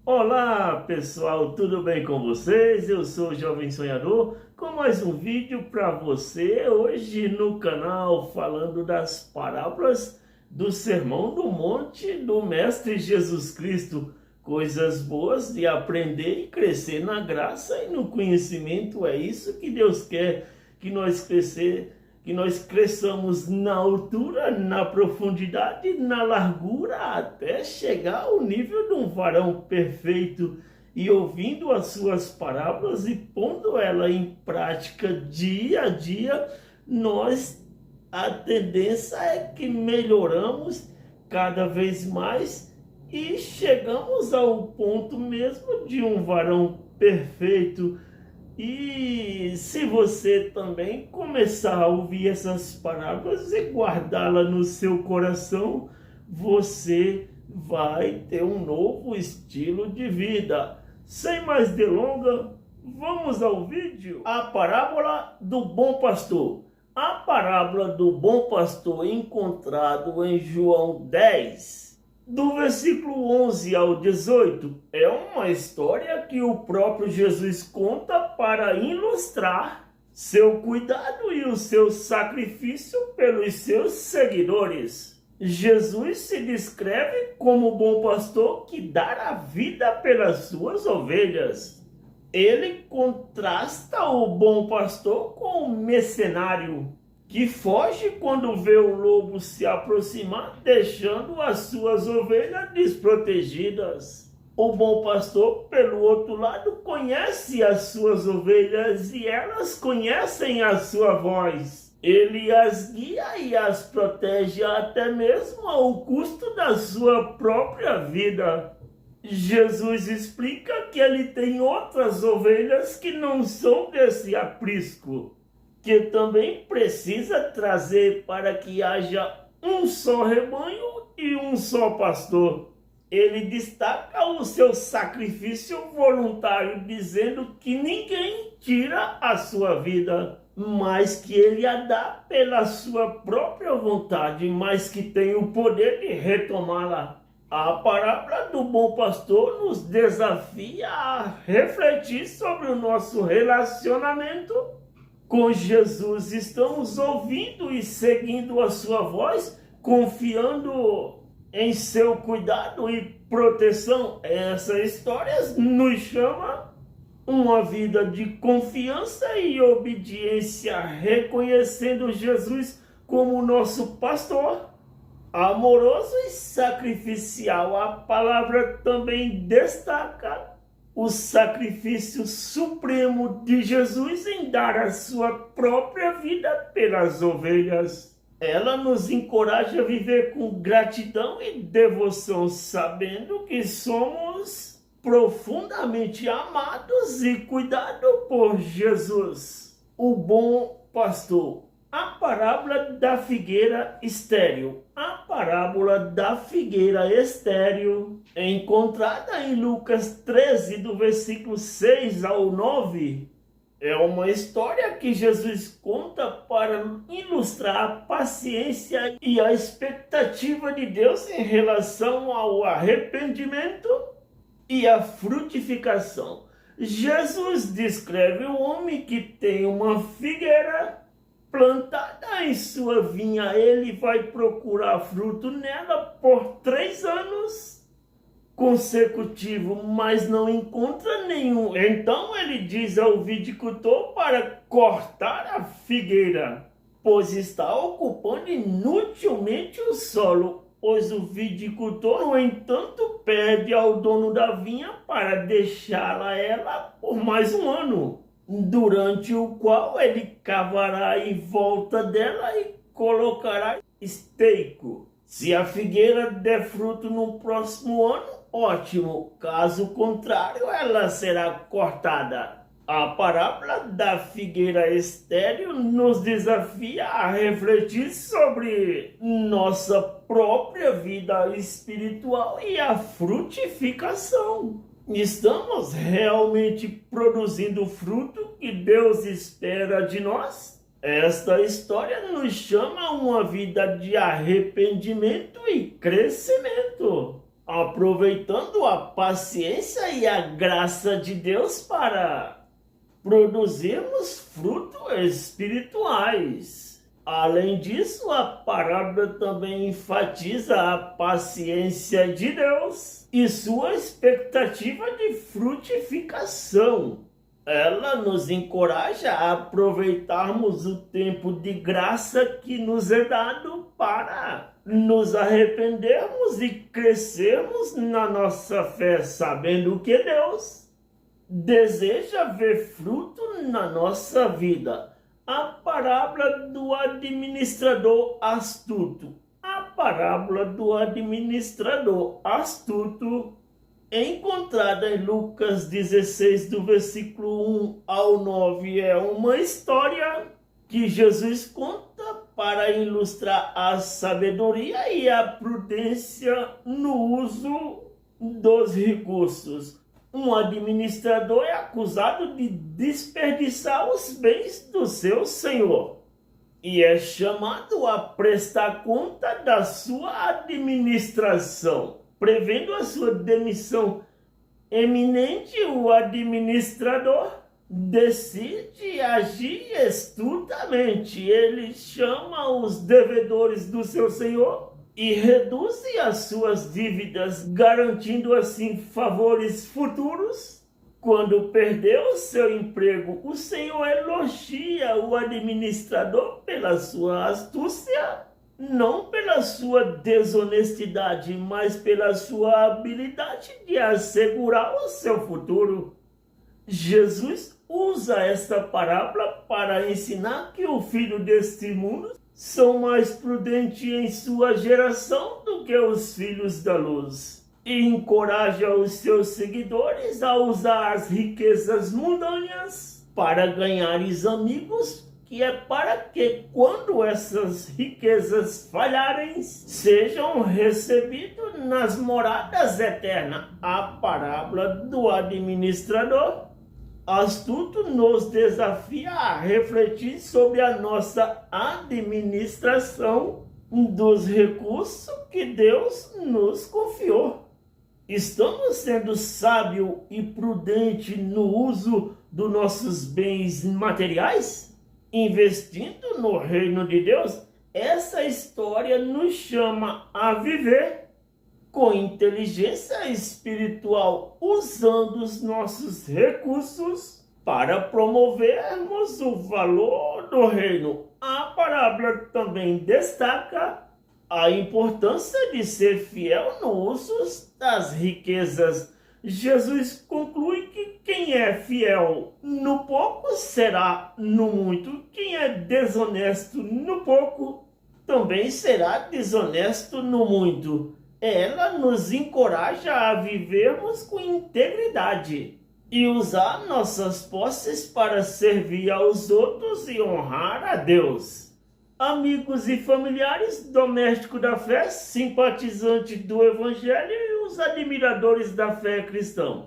Olá pessoal, tudo bem com vocês? Eu sou o Jovem Sonhador com mais um vídeo para você hoje no canal falando das parábolas do Sermão do Monte do Mestre Jesus Cristo. Coisas boas de aprender e crescer na graça e no conhecimento. É isso que Deus quer, que nós cresçamos na altura, na profundidade, na largura, até chegar ao nível de um varão perfeito. E ouvindo as suas parábolas e pondo ela em prática dia a dia, a tendência é que melhoramos cada vez mais e chegamos ao ponto mesmo de um varão perfeito. E se você também começar a ouvir essas parábolas e guardá-la no seu coração, você vai ter um novo estilo de vida. Sem mais delongas, vamos ao vídeo. A parábola do bom pastor. A parábola do bom pastor encontrado em João 10, do versículo 11 ao 18, é uma história que o próprio Jesus conta para ilustrar seu cuidado e o seu sacrifício pelos seus seguidores. Jesus se descreve como o bom pastor que dá a vida pelas suas ovelhas. Ele contrasta o bom pastor com o mercenário, que foge quando vê o lobo se aproximar, deixando as suas ovelhas desprotegidas. O bom pastor, pelo outro lado, conhece as suas ovelhas e elas conhecem a sua voz. Ele as guia e as protege até mesmo ao custo da sua própria vida. Jesus explica que ele tem outras ovelhas que não são desse aprisco, que também precisa trazer para que haja um só rebanho e um só pastor. Ele destaca o seu sacrifício voluntário, dizendo que ninguém tira a sua vida, mas que ele a dá pela sua própria vontade, mas que tem o poder de retomá-la. A parábola do bom pastor nos desafia a refletir sobre o nosso relacionamento com Jesus. Estamos ouvindo e seguindo a sua voz, confiando em seu cuidado e proteção. Essa história nos chama uma vida de confiança e obediência, reconhecendo Jesus como nosso pastor amoroso e sacrificial. A palavra também destaca o sacrifício supremo de Jesus em dar a sua própria vida pelas ovelhas. Ela nos encoraja a viver com gratidão e devoção, sabendo que somos profundamente amados e cuidados por Jesus, o bom pastor. A parábola da figueira estéril. A parábola da figueira estéril, encontrada em Lucas 13, do versículo 6 ao 9, é uma história que Jesus conta para ilustrar a paciência e a expectativa de Deus em relação ao arrependimento e à frutificação. Jesus descreve o homem que tem uma figueira plantada em sua vinha. Ele vai procurar fruto nela por 3 anos consecutivos, mas não encontra nenhum. Então ele diz ao viticultor para cortar a figueira, pois está ocupando inutilmente o solo. Pois o viticultor, no entanto, pede ao dono da vinha para deixá-la ela por mais um ano, durante o qual ele cavará em volta dela e colocará esteico. Se a figueira der fruto no próximo ano, ótimo. Caso contrário, ela será cortada. A parábola da figueira estéril nos desafia a refletir sobre nossa própria vida espiritual e a frutificação. Estamos realmente produzindo o fruto que Deus espera de nós? Esta história nos chama a uma vida de arrependimento e crescimento. aproveitando a paciência e a graça de Deus para produzirmos frutos espirituais. Além disso, a parábola também enfatiza a paciência de Deus e sua expectativa de frutificação. Ela nos encoraja a aproveitarmos o tempo de graça que nos é dado para nos arrependermos e crescermos na nossa fé, sabendo que Deus deseja ver fruto na nossa vida. A parábola do administrador astuto. A parábola do administrador astuto, encontrada em Lucas 16, do versículo 1 ao 9, é uma história que Jesus conta para ilustrar a sabedoria e a prudência no uso dos recursos. Um administrador é acusado de desperdiçar os bens do seu senhor e é chamado a prestar conta da sua administração. Prevendo a sua demissão eminente, o administrador decide agir astutamente. Ele chama os devedores do seu senhor e reduz as suas dívidas, garantindo assim favores futuros. Quando perdeu seu emprego, o Senhor elogia o administrador pela sua astúcia, não pela sua desonestidade, mas pela sua habilidade de assegurar o seu futuro. Jesus usa esta parábola para ensinar que o filho deste mundo são mais prudentes em sua geração do que os filhos da luz, e encoraja os seus seguidores a usar as riquezas mundâneas para ganhares amigos, que é para que, quando essas riquezas falharem, sejam recebidos nas moradas eternas. A parábola do administrador astuto nos desafia a refletir sobre a nossa administração dos recursos que Deus nos confiou. Estamos sendo sábios e prudentes no uso dos nossos bens materiais? Investindo no reino de Deus? Essa história nos chama a viver com inteligência espiritual, usando os nossos recursos para promovermos o valor do reino. A parábola também destaca a importância de ser fiel no uso das riquezas. Jesus conclui que quem é fiel no pouco será no muito. Quem é desonesto no pouco também será desonesto no muito. Ela nos encoraja a vivermos com integridade e usar nossas posses para servir aos outros e honrar a Deus. Amigos e familiares, domésticos da fé, simpatizantes do Evangelho e os admiradores da fé cristã,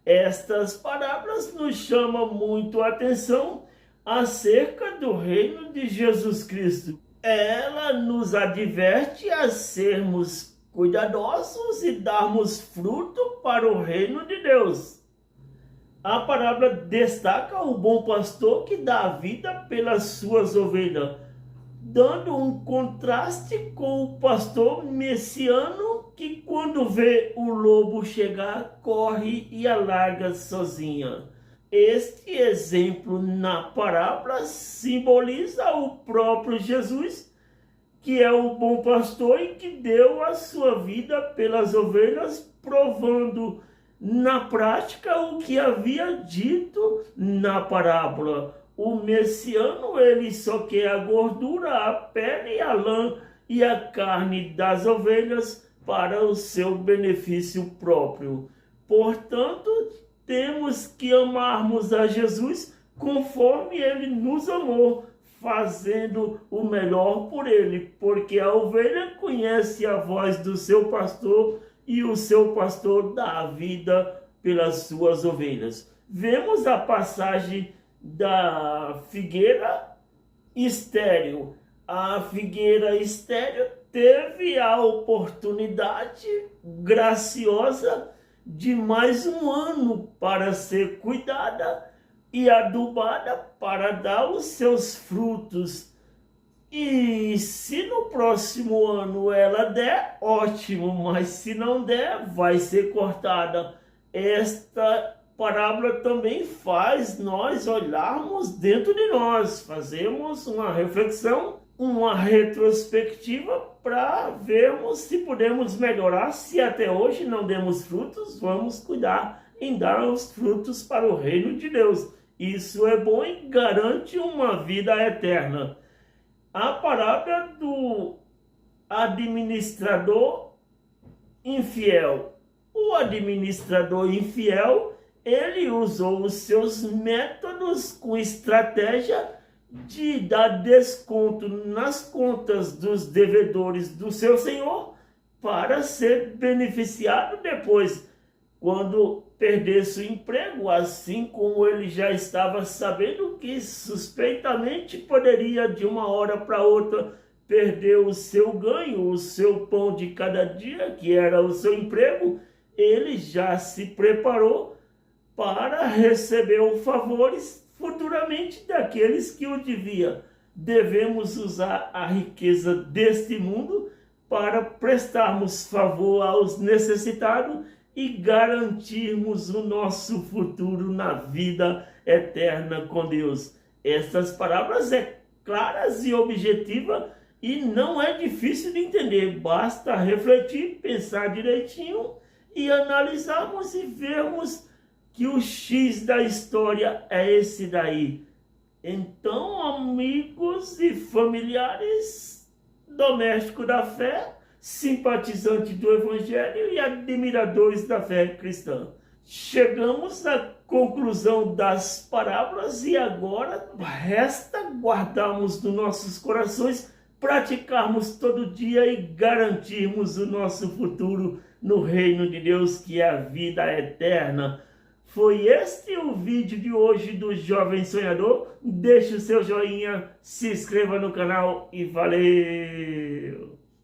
estas parábolas nos chamam muito a atenção acerca do reino de Jesus Cristo. Ela nos adverte a sermos cuidadosos e darmos fruto para o reino de Deus. A parábola destaca o bom pastor que dá a vida pelas suas ovelhas, dando um contraste com o pastor messiano que, quando vê o lobo chegar, corre e a larga sozinha. Este exemplo na parábola simboliza o próprio Jesus, que é o bom pastor e que deu a sua vida pelas ovelhas, provando na prática o que havia dito na parábola. O messiano, ele só quer a gordura, a pele, a lã e a carne das ovelhas para o seu benefício próprio. Portanto, temos que amarmos a Jesus conforme ele nos amou, fazendo o melhor por ele, porque a ovelha conhece a voz do seu pastor e o seu pastor dá a vida pelas suas ovelhas. Vemos a passagem da figueira estéril. A figueira estéril teve a oportunidade graciosa de mais um ano para ser cuidada e adubada para dar os seus frutos. E se no próximo ano ela der, ótimo, mas se não der, vai ser cortada. Esta parábola também faz nós olharmos dentro de nós, fazemos uma reflexão, uma retrospectiva para vermos se podemos melhorar. Se até hoje não demos frutos, vamos cuidar em dar os frutos para o reino de Deus. Isso é bom e garante uma vida eterna. A parábola do administrador infiel. O administrador infiel, ele usou os seus métodos com estratégia de dar desconto nas contas dos devedores do seu senhor para ser beneficiado depois, quando perdesse o emprego, assim como ele já estava sabendo que suspeitamente poderia de uma hora para outra perder o seu ganho, o seu pão de cada dia, que era o seu emprego. Ele já se preparou para receber os favores futuramente daqueles que o devia. Devemos usar a riqueza deste mundo para prestarmos favor aos necessitados e garantirmos o nosso futuro na vida eterna com Deus. Essas parábolas é claras e objetiva e não é difícil de entender. Basta refletir, pensar direitinho e analisarmos e vermos que o X da história é esse daí. Então, amigos e familiares domésticos da fé, simpatizantes do Evangelho e admiradores da fé cristã, chegamos à conclusão das parábolas e agora resta guardarmos nos nossos corações, praticarmos todo dia e garantirmos o nosso futuro no reino de Deus, que é a vida eterna. Foi este o vídeo de hoje do Jovem Sonhador. Deixe o seu joinha, se inscreva no canal e valeu!